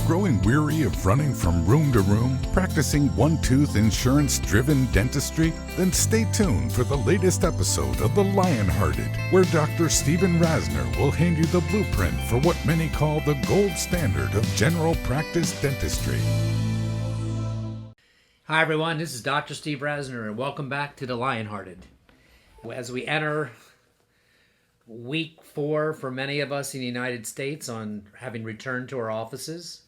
growing weary of running from room to room, practicing one-tooth insurance-driven dentistry? Then stay tuned for the latest episode of The Lionhearted, where Dr. Stephen Rasner will hand you the blueprint for what many call the gold standard of general practice dentistry. Hi everyone, this is Dr. Steve Rasner, and welcome back to The Lionhearted. As we enter week 4 for many of us in the United States on having returned to our offices,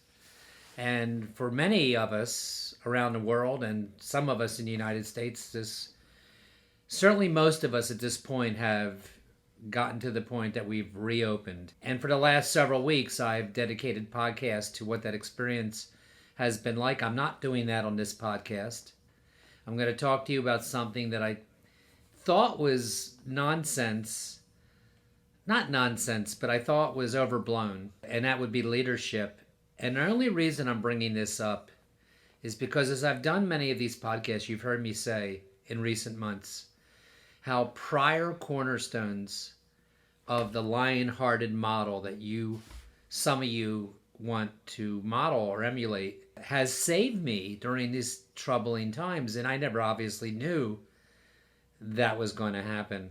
and for many of us around the world and some of us in the United States, certainly most of us at this point have gotten to the point that we've reopened. And for the last several weeks, I've dedicated podcasts to what that experience has been like. I'm not doing that on this podcast. I'm going to talk to you about something that I thought was nonsense. Not nonsense, but I thought was overblown, and that would be leadership. And the only reason I'm bringing this up is because as I've done many of these podcasts, you've heard me say in recent months how prior cornerstones of the Lionhearted model that some of you want to model or emulate has saved me during these troubling times. And I never obviously knew that was going to happen.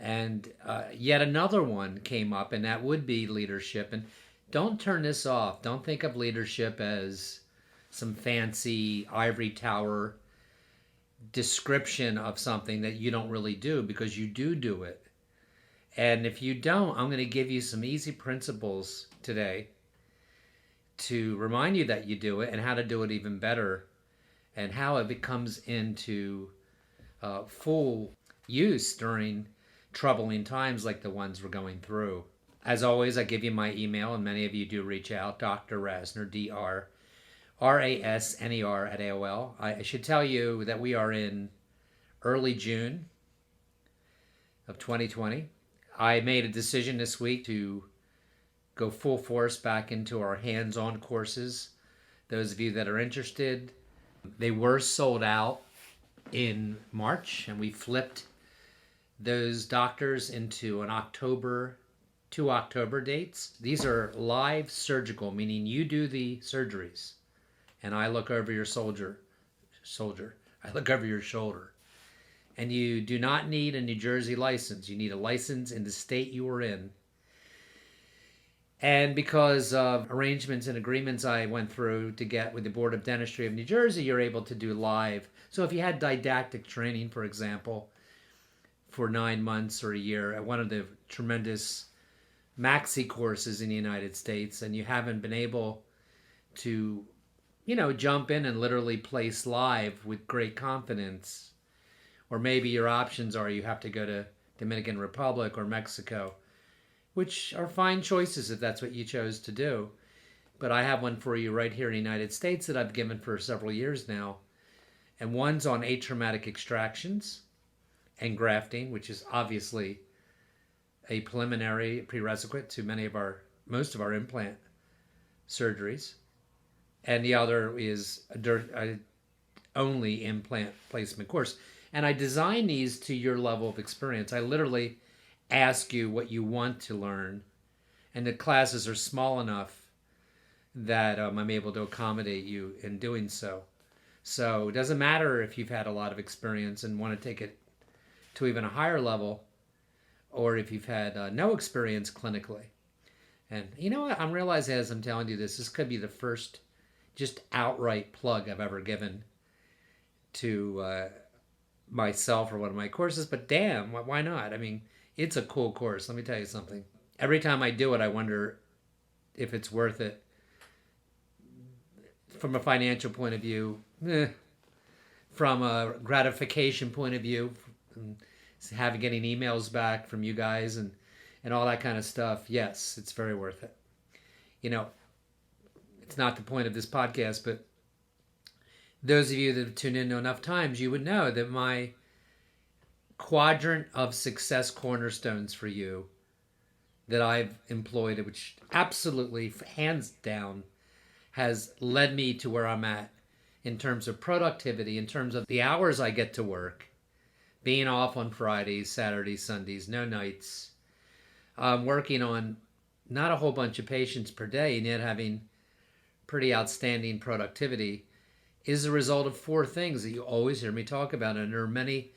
And yet another one came up, and that would be leadership. And don't turn this off. Don't think of leadership as some fancy ivory tower description of something that you don't really do, because you do it. And if you don't, I'm going to give you some easy principles today to remind you that you do it and how to do it even better and how it becomes into full use during troubling times like the ones we're going through. As always, I give you my email, and many of you do reach out, Dr. Rasner, D-R-R-A-S-N-E-R at AOL. I should tell you that we are in early June of 2020. I made a decision this week to go full force back into our hands-on courses. Those of you that are interested, they were sold out in March, and we flipped those doctors into two October dates. These are live surgical, meaning you do the surgeries, and I look over your I look over your shoulder. And you do not need a New Jersey license. You need a license in the state you are in. And because of arrangements and agreements I went through to get with the Board of Dentistry of New Jersey, you're able to do live. So if you had didactic training, for example, for 9 months or a year at one of the tremendous maxi courses in the United States, and you haven't been able to, jump in and literally place live with great confidence, or maybe your options are you have to go to Dominican Republic or Mexico, which are fine choices if that's what you chose to do. But I have one for you right here in the United States that I've given for several years now. And one's on atraumatic extractions and grafting, which is obviously a preliminary prerequisite to most of our implant surgeries. And the other is a only implant placement course. And I design these to your level of experience. I literally ask you what you want to learn, and the classes are small enough that I'm able to accommodate you in doing so. So it doesn't matter if you've had a lot of experience and want to take it to even a higher level, or if you've had no experience clinically. And you know what? I'm realizing as I'm telling you this could be the first just outright plug I've ever given to myself or one of my courses, but damn, why not? I mean, it's a cool course. Let me tell you something. Every time I do it, I wonder if it's worth it from a financial point of view, from a gratification point of view, getting emails back from you guys and all that kind of stuff. Yes, it's very worth it. It's not the point of this podcast, but those of you that have tuned in enough times, you would know that my quadrant of success cornerstones for you that I've employed, which absolutely, hands down, has led me to where I'm at in terms of productivity, in terms of the hours I get to work, being off on Fridays, Saturdays, Sundays, no nights, working on not a whole bunch of patients per day, and yet having pretty outstanding productivity is the result of four things that you always hear me talk about, and there are many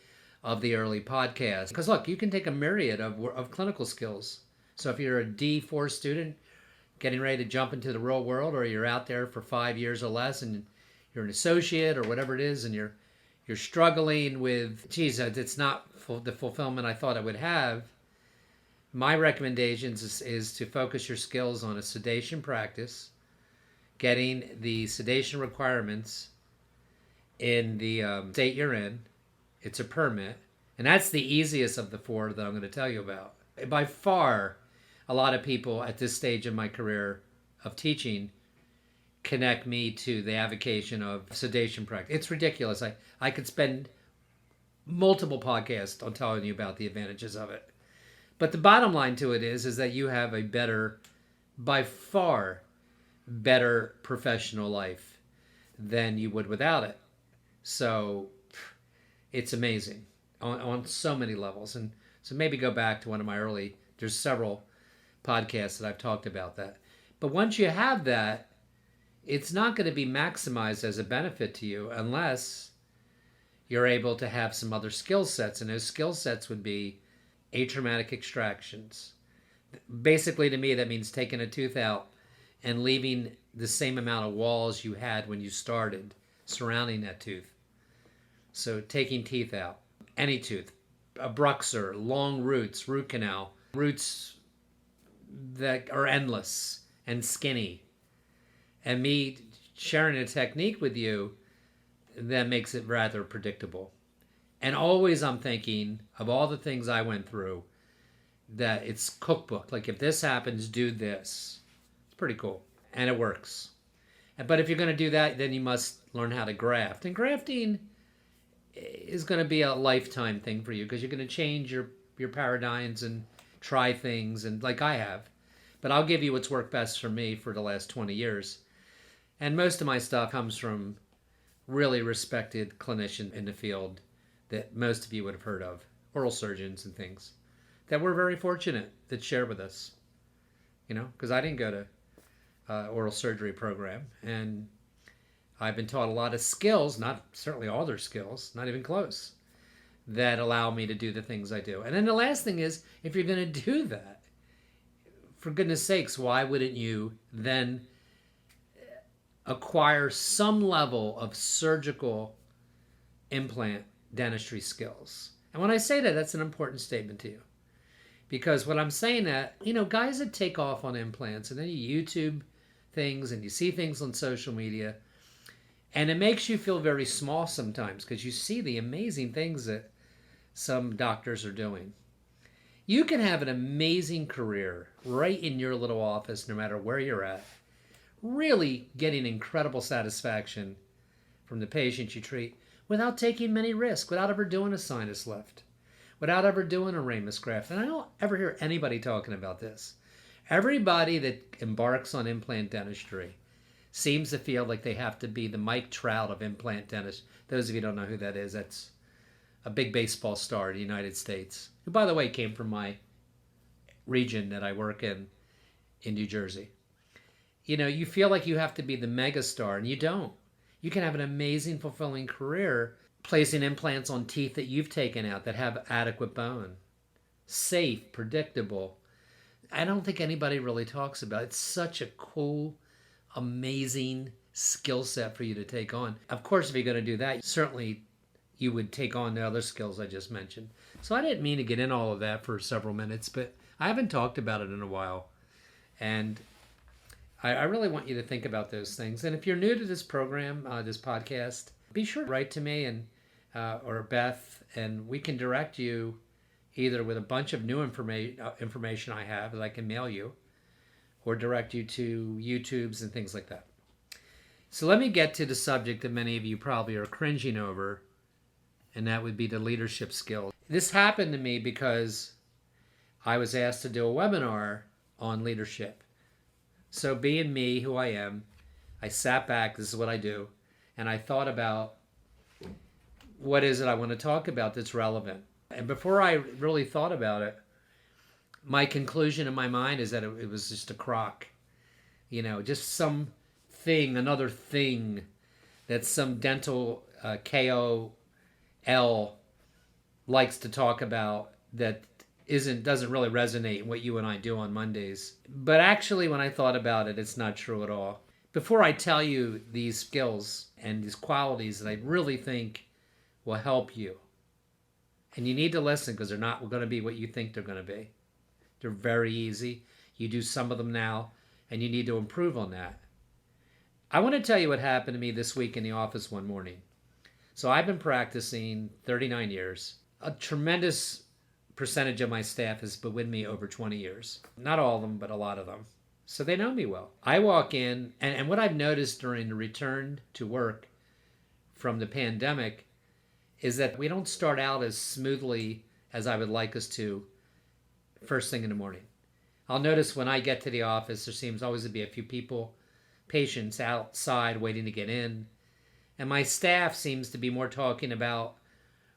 of the early podcasts. Because look, you can take a myriad of clinical skills. So if you're a D4 student getting ready to jump into the real world, or you're out there for 5 years or less and you're an associate or whatever it is, and you're struggling with, geez, it's not the fulfillment I thought I would have, my recommendations is to focus your skills on a sedation practice, getting the sedation requirements in the state you're in. It's a permit. And that's the easiest of the four that I'm going to tell you about. By far, a lot of people at this stage in my career of teaching connect me to the avocation of sedation practice. It's ridiculous. I could spend multiple podcasts on telling you about the advantages of it. But the bottom line to it is that you have a better, by far better professional life than you would without it. So it's amazing on so many levels. And so maybe go back to one of my early, there's several podcasts that I've talked about that. But once you have that, it's not going to be maximized as a benefit to you unless you're able to have some other skill sets. And those skill sets would be atraumatic extractions. Basically, to me, that means taking a tooth out and leaving the same amount of walls you had when you started surrounding that tooth. So taking teeth out, any tooth, a bruxer, long roots, root canal, roots that are endless and skinny. And me sharing a technique with you that makes it rather predictable. And always I'm thinking of all the things I went through, that it's cookbook. Like, if this happens, do this. It's pretty cool. And it works. But if you're going to do that, then you must learn how to graft. And grafting is going to be a lifetime thing for you, because you're going to change your paradigms and try things, and like I have. But I'll give you what's worked best for me for the last 20 years. And most of my stuff comes from really respected clinicians in the field that most of you would have heard of, oral surgeons and things, that we're very fortunate that share with us. You know, because I didn't go to oral surgery program, and I've been taught a lot of skills, not certainly all their skills, not even close, that allow me to do the things I do. And then the last thing is, if you're going to do that, for goodness sakes, why wouldn't you then acquire some level of surgical implant dentistry skills? And when I say that, that's an important statement to you. Because what I'm saying that, you know, guys that take off on implants, and then you YouTube things and you see things on social media, and it makes you feel very small sometimes, because you see the amazing things that some doctors are doing. You can have an amazing career right in your little office, no matter where you're at, really getting incredible satisfaction from the patients you treat without taking many risks, without ever doing a sinus lift, without ever doing a ramus graft. And I don't ever hear anybody talking about this. Everybody that embarks on implant dentistry seems to feel like they have to be the Mike Trout of implant dentists. Those of you who don't know who that is, that's a big baseball star in the United States, who, by the way, came from my region that I work in New Jersey. You know, you feel like you have to be the megastar, and you don't. You can have an amazing, fulfilling career placing implants on teeth that you've taken out that have adequate bone. Safe, predictable. I don't think anybody really talks about it. It's such a cool, amazing skill set for you to take on. Of course, if you're going to do that, certainly you would take on the other skills I just mentioned. So I didn't mean to get in all of that for several minutes, but I haven't talked about it in a while. And I really want you to think about those things. And if you're new to this program, this podcast, be sure to write to me and or Beth, and we can direct you either with a bunch of new information I have that I can mail you, or direct you to YouTubes and things like that. So let me get to the subject that many of you probably are cringing over, and that would be the leadership skills. This happened to me because I was asked to do a webinar on leadership. So being me, who I am, I sat back, this is what I do, and I thought about what is it I want to talk about that's relevant. And before I really thought about it, my conclusion in my mind is that it was just a crock. You know, just some another thing that some dental KOL likes to talk about that doesn't really resonate in what you and I do on Mondays. But actually, when I thought about it, it's not true at all. Before I tell you these skills and these qualities that I really think will help you, and you need to listen because they're not going to be what you think they're going to be. They're very easy. You do some of them now, and you need to improve on that. I want to tell you what happened to me this week in the office one morning. So I've been practicing 39 years. A tremendous percentage of my staff has been with me over 20 years. Not all of them, but a lot of them. So they know me well. I walk in, and what I've noticed during the return to work from the pandemic is that we don't start out as smoothly as I would like us to first thing in the morning. I'll notice when I get to the office, there seems always to be a few patients outside waiting to get in. And my staff seems to be more talking about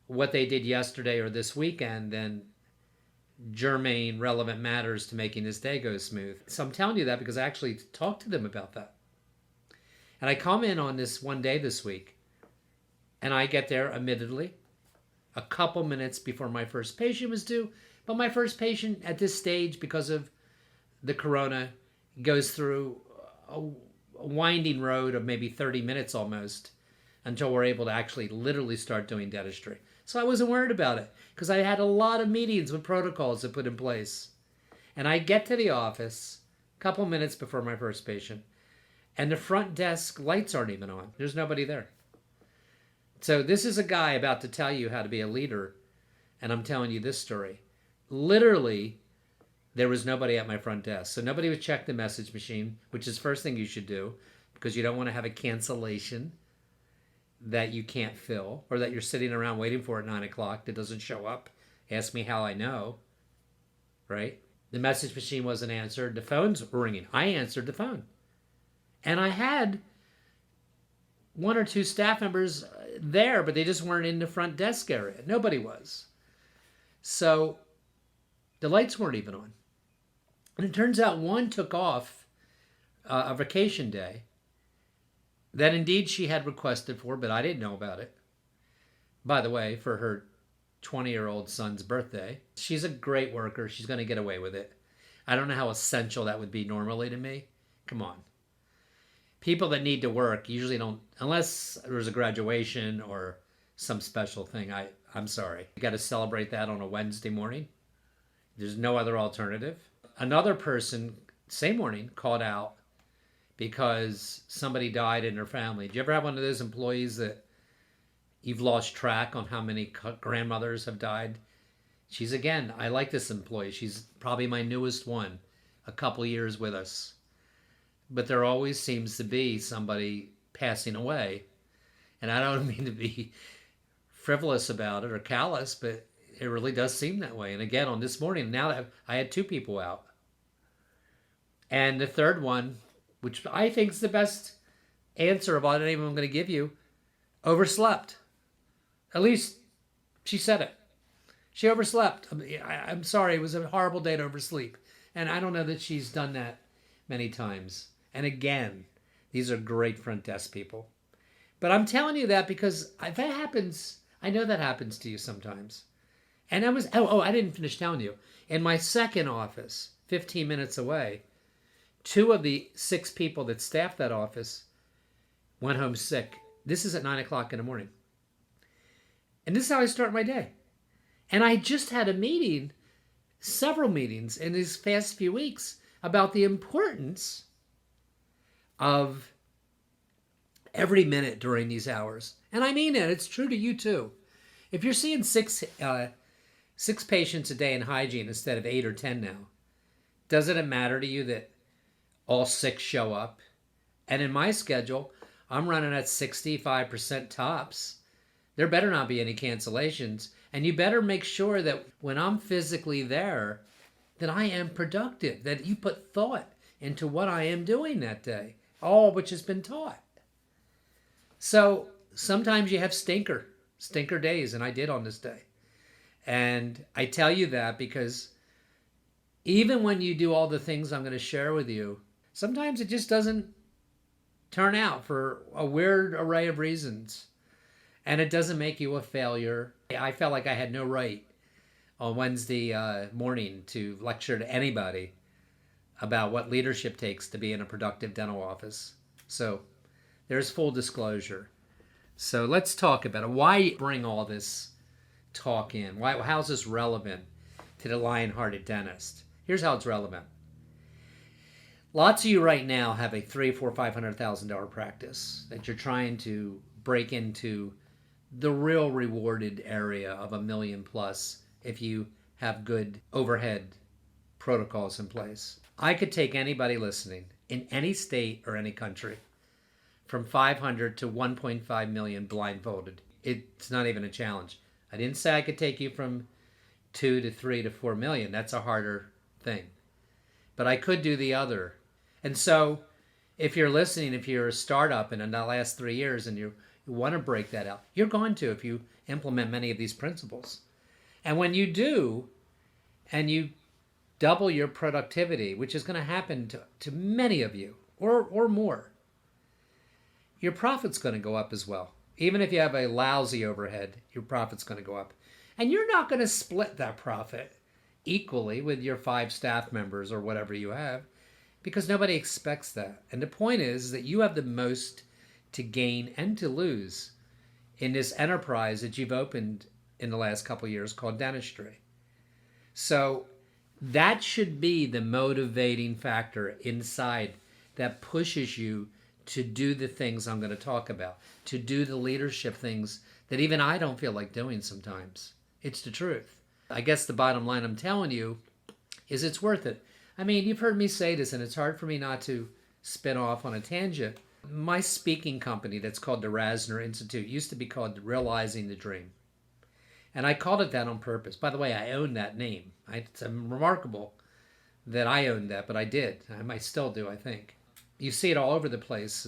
what they did yesterday or this weekend than germane, relevant matters to making this day go smooth. So I'm telling you that because I actually talked to them about that. And I come in on this one day this week, and I get there, admittedly, a couple minutes before my first patient was due. But my first patient at this stage, because of the corona, goes through a winding road of maybe 30 minutes almost until we're able to actually literally start doing dentistry. So I wasn't worried about it because I had a lot of meetings with protocols to put in place. And I get to the office a couple minutes before my first patient, and the front desk lights aren't even on. There's nobody there. So this is a guy about to tell you how to be a leader, and I'm telling you this story. Literally, there was nobody at my front desk. So nobody would check the message machine, which is the first thing you should do because you don't want to have a cancellation that you can't fill or that you're sitting around waiting for at 9 o'clock that doesn't show up. Ask me how I know, right? The message machine wasn't answered. The phones were ringing. I answered the phone. And I had one or two staff members there, but they just weren't in the front desk area. Nobody was. So the lights weren't even on. And it turns out one took off a vacation day that indeed she had requested for, but I didn't know about it. By the way, for her 20-year-old son's birthday. She's a great worker. She's going to get away with it. I don't know how essential that would be normally to me. Come on. People that need to work usually don't, unless there's a graduation or some special thing. I'm sorry. You got to celebrate that on a Wednesday morning. There's no other alternative. Another person, same morning, called out because somebody died in their family. Do you ever have one of those employees that you've lost track on how many grandmothers have died? I like this employee. She's probably my newest one, a couple years with us. But there always seems to be somebody passing away. And I don't mean to be frivolous about it or callous, but it really does seem that way. And again, on this morning, now that I had two people out. And the third one, which I think is the best answer of all I'm going to give you, overslept. At least she said it. She overslept. I'm sorry, it was a horrible day to oversleep. And I don't know that she's done that many times. And again, these are great front desk people. But I'm telling you that because if that happens, I know that happens to you sometimes. And I didn't finish telling you. In my second office, 15 minutes away, 2 of the 6 people that staffed that office went home sick. This is at 9 o'clock in the morning. And this is how I start my day. And I just had a meeting, several meetings in these past few weeks about the importance of every minute during these hours. And I mean it. It's true to you too. If you're seeing 6 patients a day in hygiene instead of 8 or 10 now, doesn't it matter to you that all 6 show up? And in my schedule, I'm running at 65% tops. There better not be any cancellations. And you better make sure that when I'm physically there, that I am productive, that you put thought into what I am doing that day, all which has been taught. So sometimes you have stinker days, and I did on this day. And I tell you that because even when you do all the things I'm going to share with you, sometimes it just doesn't turn out for a weird array of reasons. And it doesn't make you a failure. I felt like I had no right on Wednesday morning to lecture to anybody about what leadership takes to be in a productive dental office. So there's full disclosure. So let's talk about it. Why bring all this talk in? How's this relevant to the Lionhearted dentist? Here's how it's relevant. Lots of you right now have a $300,000, $400,000, $500,000 practice that you're trying to break into the real rewarded area of $1 million plus if you have good overhead protocols in place. I could take anybody listening in any state or any country from 500 to 1.5 million blindfolded. It's not even a challenge. I didn't say I could take you from 2 to 3 to 4 million. That's a harder thing. But I could do the other. And so if you're listening, if you're a startup and in the last 3 years and you want to break that out, you're going to if you implement many of these principles. And when you do, and you double your productivity, which is going to happen to many of you or more, your profit's going to go up as well. Even if you have a lousy overhead, your profit's going to go up. And you're not going to split that profit equally with your 5 staff members or whatever you have, because nobody expects that. And the point is that you have the most to gain and to lose in this enterprise that you've opened in the last couple of years called dentistry. So that should be the motivating factor inside that pushes you to do the things I'm going to talk about, to do the leadership things that even I don't feel like doing sometimes. It's the truth. I guess the bottom line I'm telling you is it's worth it. I mean, you've heard me say this, and it's hard for me not to spin off on a tangent. My speaking company that's called the Rasner Institute used to be called Realizing the Dream. And I called it that on purpose. By the way, I own that name. It's remarkable that I owned that, but I did. I might still do, I think. You see it all over the place.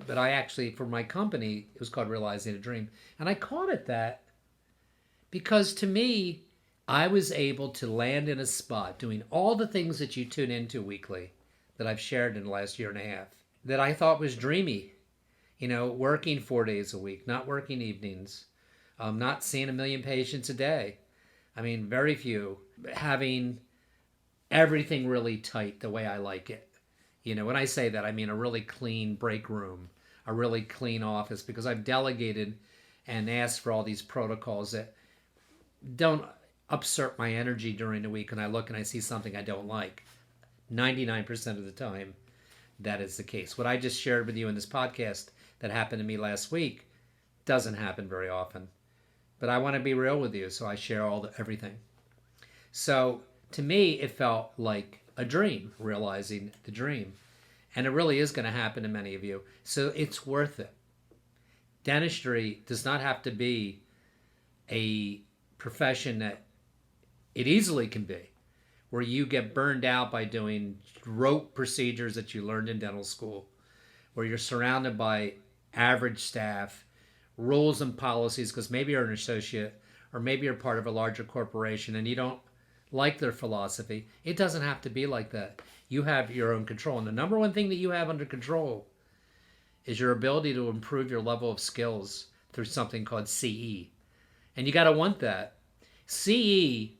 But I actually, for my company, it was called Realizing a Dream. And I called it that because to me, I was able to land in a spot doing all the things that you tune into weekly that I've shared in the last year and a half that I thought was dreamy. You know, working 4 days a week, not working evenings, not seeing 1 million patients a day. I mean, very few. Having everything really tight the way I like it. You know, when I say that, I mean a really clean break room, a really clean office, because I've delegated and asked for all these protocols that don't upset my energy during the week and I look and I see something I don't like. 99% of the time, that is the case. What I just shared with you in this podcast that happened to me last week doesn't happen very often. But I want to be real with you, so I share everything. So to me, it felt like a dream, realizing the dream. And it really is going to happen to many of you. So it's worth it. Dentistry does not have to be a profession that it easily can be, where you get burned out by doing rote procedures that you learned in dental school, where you're surrounded by average staff, rules and policies, because maybe you're an associate or maybe you're part of a larger corporation and you don't like their philosophy. It doesn't have to be like that. You have your own control. And the number one thing that you have under control is your ability to improve your level of skills through something called CE. And you got to want that. CE,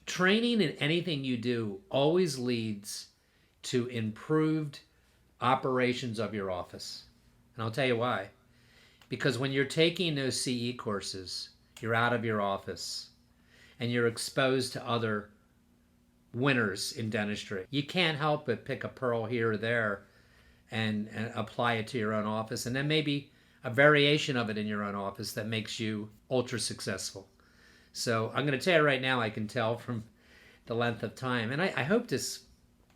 training in anything you do always leads to improved operations of your office. And I'll tell you why. Because when you're taking those CE courses, you're out of your office and you're exposed to other winners in dentistry. You can't help but pick a pearl here or there and apply it to your own office, and then maybe a variation of it in your own office that makes you ultra successful. So I'm going to tell you right now, I can tell from the length of time, and I hope this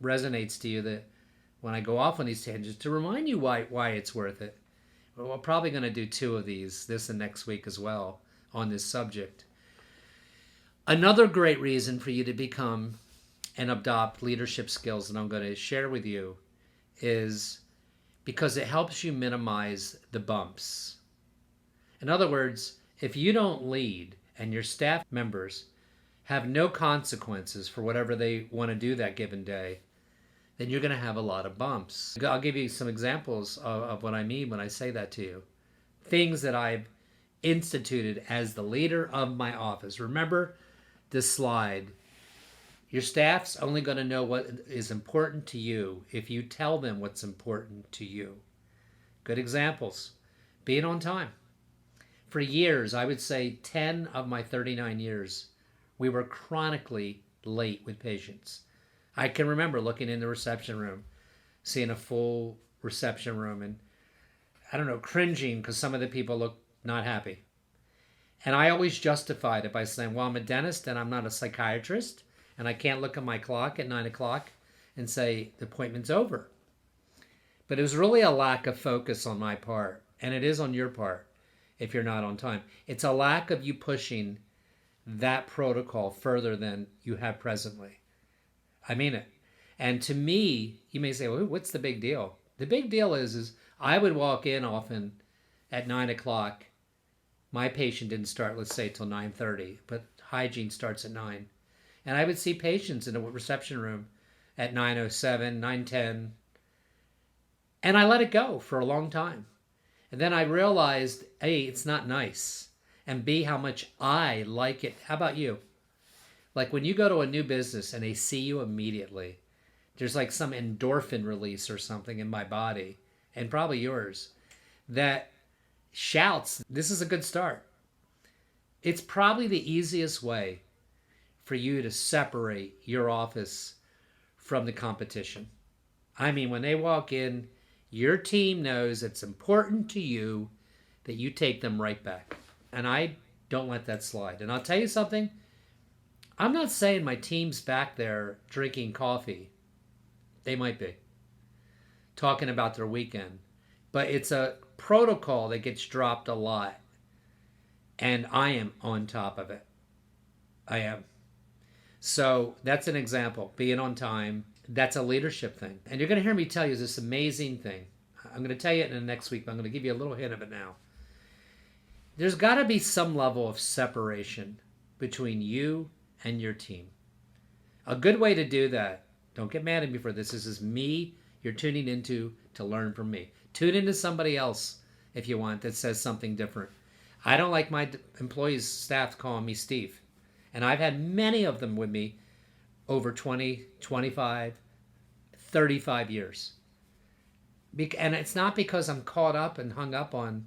resonates to you, that when I go off on these tangents, to remind you why it's worth it. We're probably going to do 2 of these, this and next week as well, on this subject. Another great reason for you to become and adopt leadership skills that I'm going to share with you is because it helps you minimize the bumps. In other words, if you don't lead and your staff members have no consequences for whatever they want to do that given day, then you're going to have a lot of bumps. I'll give you some examples of what I mean when I say that to you. Things that I've instituted as the leader of my office. Remember this slide. Your staff's only going to know what is important to you if you tell them what's important to you. Good examples. Being on time. For years, I would say 10 of my 39 years, we were chronically late with patients. I can remember looking in the reception room, seeing a full reception room, and I don't know, cringing because some of the people looked not happy. And I always justified it by saying, well, I'm a dentist and I'm not a psychiatrist, and I can't look at my clock at 9 o'clock and say the appointment's over. But it was really a lack of focus on my part, and it is on your part if you're not on time. It's a lack of you pushing that protocol further than you have presently. I mean it. And to me, you may say, well, what's the big deal? The big deal is I would walk in often at 9 o'clock. My patient didn't start, let's say, till 9:30, but hygiene starts at 9. And I would see patients in a reception room at 9:07, 9:10. And I let it go for a long time. And then I realized, A, it's not nice. And B, how much I like it. How about you? Like when you go to a new business and they see you immediately, there's like some endorphin release or something in my body, and probably yours, that shouts, this is a good start. It's probably the easiest way for you to separate your office from the competition. I mean, when they walk in, your team knows it's important to you that you take them right back. And I don't let that slide. And I'll tell you something, I'm not saying my team's back there drinking coffee. They might be. Talking about their weekend. But it's a protocol that gets dropped a lot. And I am on top of it. I am. So that's an example. Being on time. That's a leadership thing. And you're going to hear me tell you this amazing thing. I'm going to tell you it in the next week, but I'm going to give you a little hint of it now. There's got to be some level of separation between you and your team. A good way to do that, don't get mad at me for this is me you're tuning into to learn from me. Tune into somebody else if you want that says something different. I don't like my employees, staff calling me Steve. And I've had many of them with me over 20, 25, 35 years. And it's not because I'm caught up and hung up on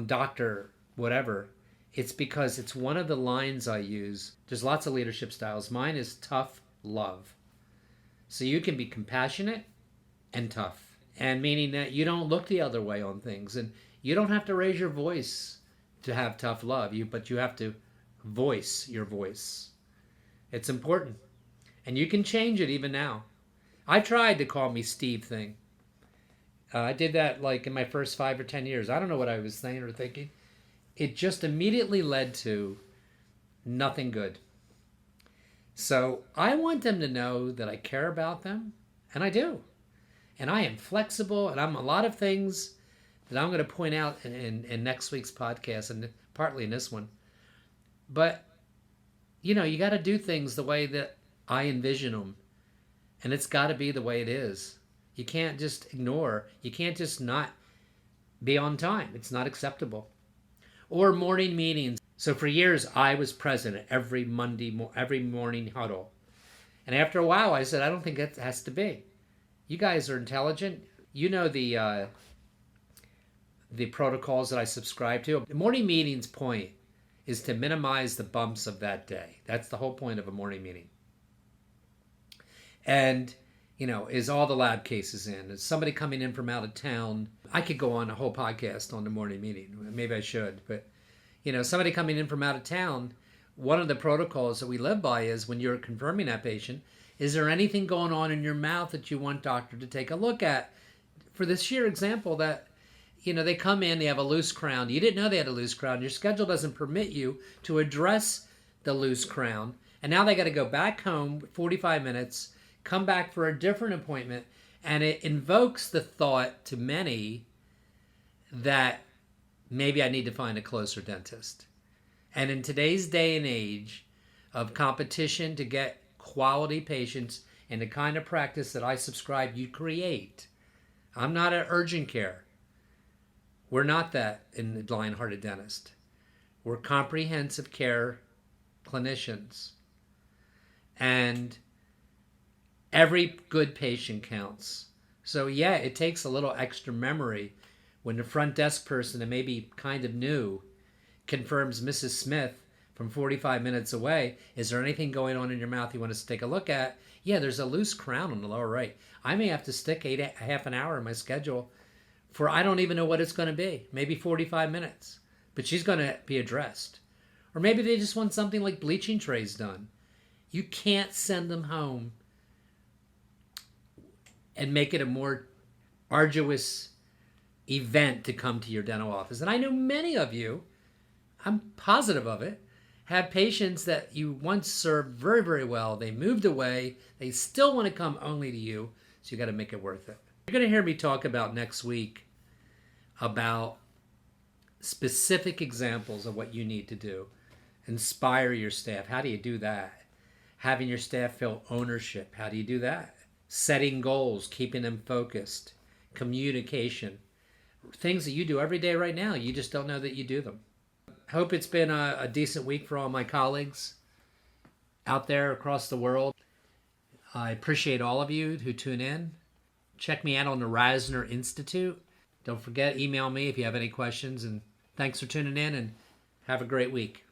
Dr. whatever. It's because it's one of the lines I use. There's lots of leadership styles. Mine is tough love. So you can be compassionate and tough. And meaning that you don't look the other way on things. And you don't have to raise your voice to have tough love. But you have to voice your voice. It's important. And you can change it even now. I tried to call me Steve thing. I did that like in my first 5 or 10 years. I don't know what I was saying or thinking. It just immediately led to nothing good. So I want them to know that I care about them, and I do. And I am flexible, and I'm a lot of things that I'm going to point out in next week's podcast, and partly in this one. But, you know, you got to do things the way that I envision them. And it's got to be the way it is. You can't just ignore. You can't just not be on time. It's not acceptable. Or morning meetings. So for years, I was present at every morning huddle. And after a while, I said, I don't think it has to be. You guys are intelligent. You know the protocols that I subscribe to. The morning meeting's point is to minimize the bumps of that day. That's the whole point of a morning meeting. And, you know, is all the lab cases in? Is somebody coming in from out of town? I could go on a whole podcast on the morning meeting. Maybe I should. But, you know, somebody coming in from out of town, one of the protocols that we live by is when you're confirming that patient, is there anything going on in your mouth that you want doctor to take a look at? For this sheer example that, you know, they come in, they have a loose crown. You didn't know they had a loose crown. Your schedule doesn't permit you to address the loose crown. And now they got to go back home 45 minutes, come back for a different appointment, and it invokes the thought to many that maybe I need to find a closer dentist. And in today's day and age of competition to get quality patients, and the kind of practice that I subscribe you create. I'm not an urgent care. We're not that in the Lionhearted Dentist. We're comprehensive care clinicians. And every good patient counts. So yeah, it takes a little extra memory when the front desk person that may be kind of new confirms Mrs. Smith from 45 minutes away, is there anything going on in your mouth you want us to take a look at? Yeah, there's a loose crown on the lower right. I may have to stick half an hour in my schedule for I don't even know what it's going to be. Maybe 45 minutes. But she's going to be addressed. Or maybe they just want something like bleaching trays done. You can't send them home and make it a more arduous event to come to your dental office. And I know many of you, I'm positive of it, have patients that you once served very, very well. They moved away. They still want to come only to you. So you got to make it worth it. You're going to hear me talk about next week about specific examples of what you need to do. Inspire your staff. How do you do that? Having your staff feel ownership. How do you do that? Setting goals, keeping them focused, communication. Things that you do every day right now. You just don't know that you do them. Hope it's been a decent week for all my colleagues out there across the world. I appreciate all of you who tune in. Check me out on the Rasner Institute. Don't forget, email me if you have any questions. And thanks for tuning in and have a great week.